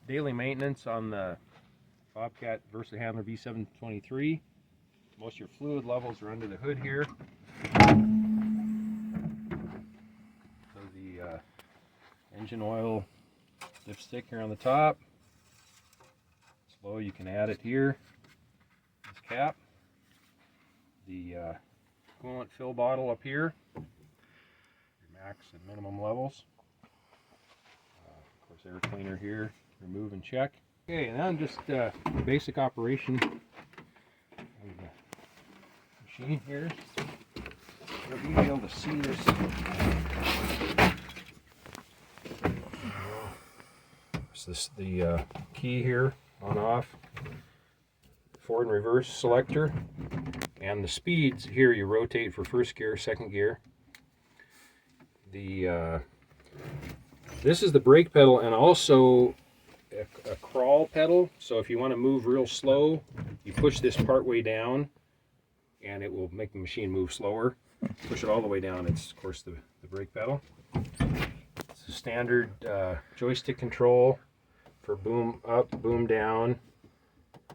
daily maintenance on the Bobcat Versahandler V723. Most of your fluid levels are under the hood here. So the engine oil dipstick here on the top. It's low, you can add it here. This cap. The coolant fill bottle up here. Your max and minimum levels. Of course, air cleaner here. Remove and check. Okay, and then just basic operation of the machine here. You'll be able to see this. This the key here on off, forward and reverse selector, and the speeds here you rotate for first gear, second gear. The this is the brake pedal and also a crawl pedal, so if you want to move real slow, you push this part way down and it will make the machine move slower. Push it all the way down, it's of course the brake pedal. It's a standard joystick control for boom up, boom down,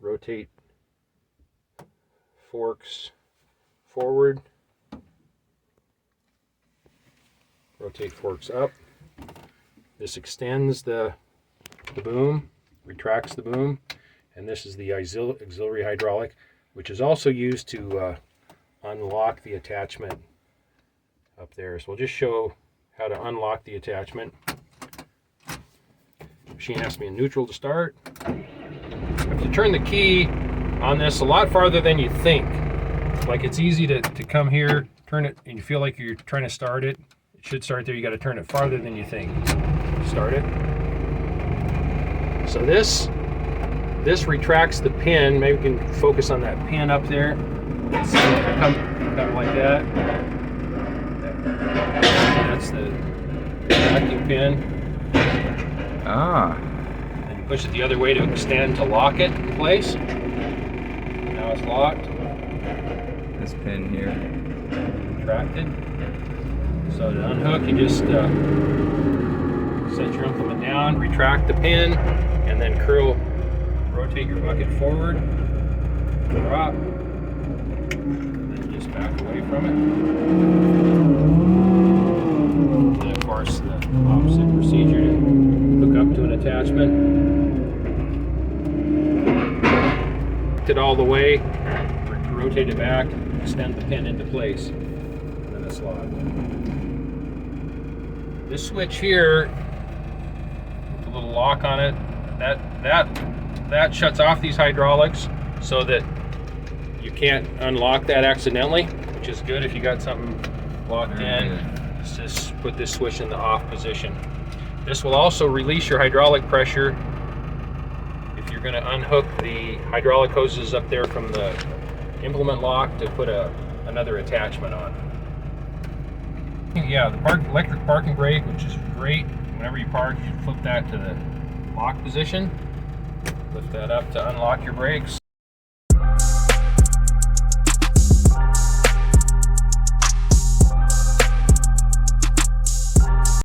rotate forks forward, rotate forks up. This extends the boom, retracts the boom, and this is the auxiliary hydraulic, which is also used to unlock the attachment up there. So we'll just show how to unlock the attachment. The machine has to be in neutral to start. You have to turn the key on this a lot farther than you think. Like, it's easy to come here, turn it, and you feel like you're trying to start it. It should start there. You got to turn it farther than you think. Start it. So this retracts the pin. Maybe we can focus on that pin up there. See it come like that. That's the retracting pin. Ah. And you push it the other way to extend to lock it in place. Now it's locked. This pin here. Retracted. So to unhook, you just set your implement down, retract the pin, and then rotate your bucket forward, drop, and then just back away from it. And then of course the opposite procedure to hook up to an attachment. It all the way, rotate it back, extend the pin into place, and then it's locked. This switch here, with the little lock on it, that shuts off these hydraulics so that you can't unlock that accidentally, which is good if you got something locked in. Just put this switch in the off position. This will also release your hydraulic pressure if you're going to unhook the hydraulic hoses up there from the implement lock to put another attachment on. Yeah, the electric parking brake, which is great. Whenever you park, you flip that to the lock position. Lift that up to unlock your brakes.